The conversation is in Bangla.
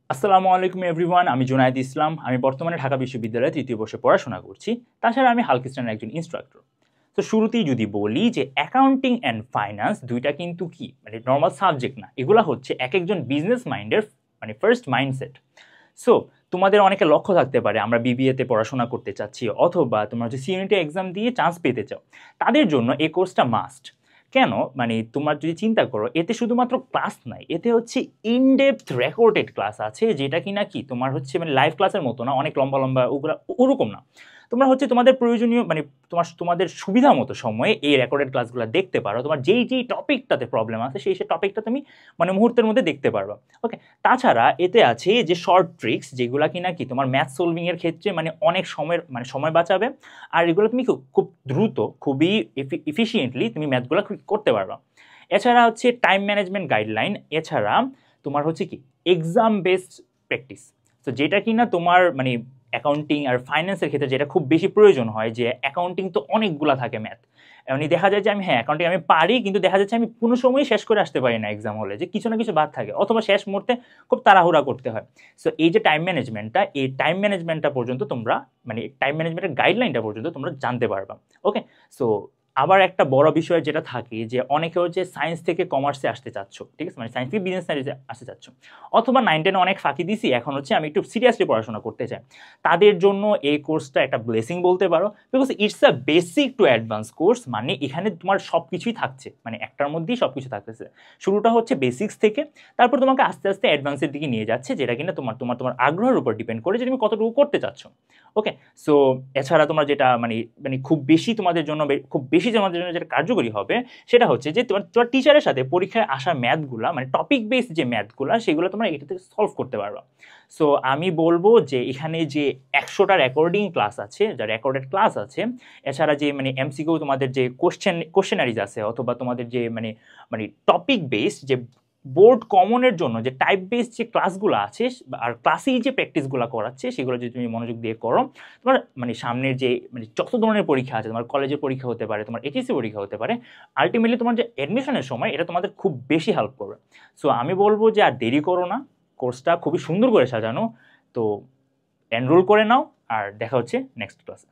আসসালামু আলাইকুম এভরিওয়ান, আমি জুনায়েদ ইসলাম। আমি বর্তমানে ঢাকা বিশ্ববিদ্যালয়ে তৃতীয় বর্ষে পড়াশোনা করছি। তাছাড়া আমি হালকিস্টানের একজন ইনস্ট্রাক্টর। তো শুরুতেই যদি বলি যে অ্যাকাউন্টিং অ্যান্ড ফাইন্যান্স দুইটা কিন্তু কি মানে নর্মাল সাবজেক্ট না, এগুলা হচ্ছে এক একজন বিজনেস মাইন্ডের মানে ফার্স্ট মাইন্ডসেট। সো তোমাদের অনেকে লক্ষ্য থাকতে পারে আমরা বিবিএতে পড়াশোনা করতে চাচ্ছি, অথবা তোমরা হচ্ছে সিইউনিটি এক্সাম দিয়ে চান্স পেতে চাও, তাদের জন্য এই কোর্সটা মাস্ট। কেন? মানে তোমার যদি চিন্তা করো, এতে শুধুমাত্র ক্লাস নাই, এতে হচ্ছে ইনডেপথ রেকর্ডেড ক্লাস আছে, যেটা কি না কি তোমার হচ্ছে মানে লাইভ ক্লাসের মতো না, অনেক লম্বা লম্বা ওগুলো ওরকম না। তোমরা হচ্ছে তোমাদের প্রয়োজনীয় মানে তোমাদের সুবিধা মতো সময়ে এই রেকর্ডেড ক্লাসগুলো দেখতে পারো। তোমার যেই যেই টপিকটাতে প্রবলেম আছে সেই সেই টপিকটা তুমি মানে মুহূর্তের মধ্যে দেখতে পারবা। ওকে, তাছাড়া এতে আছে যে শর্ট ট্রিক্স, যেগুলো কি না কি তোমার ম্যাথ সলভিংয়ের ক্ষেত্রে মানে অনেক সময়ের মানে সময় বাঁচাবে। আর এগুলো তুমি খুব দ্রুত, খুবই এফিসিয়েন্টলি তুমি ম্যাথগুলো করতে পারবা। এছাড়া হচ্ছে টাইম ম্যানেজমেন্ট গাইডলাইন, এছাড়া তোমার হচ্ছে কি এক্সাম বেসড প্র্যাকটিস। তো যেটা কি না তোমার মানে অ্যাকাউন্টিং আর ফাইন্যান্সের ক্ষেত্রে যেটা খুব বেশি প্রয়োজন হয়, যে অ্যাকাউন্টিং তো অনেকগুলা থাকে ম্যাথ, এমনি দেখা যায় যে আমি হ্যাঁ অ্যাকাউন্টিং আমি পারি, কিন্তু দেখা যাচ্ছে আমি কোনো সময়ই শেষ করে আসতে পারি না এক্সাম হলে, যে কিছু না কিছু বাদ থাকে, অথবা শেষ মুহূর্তে খুব তাড়াহুড়া করতে হয়। সো এই যে টাইম ম্যানেজমেন্টটা, এই টাইম ম্যানেজমেন্টটা পর্যন্ত তোমরা মানে টাইম ম্যানেজমেন্টের গাইডলাইনটা পর্যন্ত তোমরা জানতে পারবা। ওকে, সো আবার একটা বড় বিষয় যেটা থাকে যে অনেকে হচ্ছে সায়েন্স থেকে কমার্সে আসতে চাচ্ছ, ঠিক আছে, মানে সায়েন্স থেকে বিজনেস সাইডে আসতে চাচ্ছ, অথবা 9-10 অনেক ফাঁকি দিছি, এখন হচ্ছে আমি একটু সিরিয়াসলি পড়াশোনা করতে চাই, তাদের জন্য এই কোর্সটা একটা ব্লেসিং বলতে পারো। Because it's a basic to advance course, মানে এখানে তোমার সব কিছুই থাকছে, মানে একটার মধ্যেই সব কিছু থাকতেছে। শুরুটা হচ্ছে বেসিক্স থেকে, তারপর তোমাকে আস্তে আস্তে অ্যাডভান্সের দিকে নিয়ে যাচ্ছে, যেটা কিনা তোমার তোমার তোমার আগ্রহের উপর ডিপেন্ড করে যে তুমি কতটুকু করতে চাচ্ছ। ওকে, সো এছাড়া তোমার যেটা মানে মানে খুব বেশি তোমাদের জন্য যেটা কার্যকরী হবে, সেটা হচ্ছে যে তোমার তোমার টিচারের সাথে পরীক্ষায় আসা ম্যাথগুলা মানে টপিক বেস যে ম্যাথগুলা, সেগুলো তোমরা এটা থেকে সলভ করতে পারবা। সো আমি বলবো যে এখানে যে 100টা রেকর্ডিং ক্লাস আছে, যা রেকর্ডেড ক্লাস আছে, এছাড়া যে মানে এমসিকিউ তোমাদের যে কোশ্চেনারিজ আছে, অথবা তোমাদের যে মানে মানে টপিক বেস যে বোর্ড কমনের জন্য যে টাইপ বেস যে ক্লাসগুলো আছে, আর ক্লাসেই যে প্র্যাকটিসগুলো করাচ্ছে, সেগুলো যদি তুমি মনোযোগ দিয়ে করো, তোমার মানে সামনের যে মানে যত ধরনের পরীক্ষা আছে, তোমার কলেজের পরীক্ষা হতে পারে, তোমার এইচএসসি পরীক্ষা হতে পারে, আলটিমেটলি তোমার যে অ্যাডমিশনের সময় এটা তোমাদের খুব বেশি হেল্প করবে। সো আমি বলবো যে আর দেরি করো না, কোর্সটা খুবই সুন্দর করে সাজানো। তো এনরোল করে নাও, আর দেখা হচ্ছে নেক্সট ক্লাসে।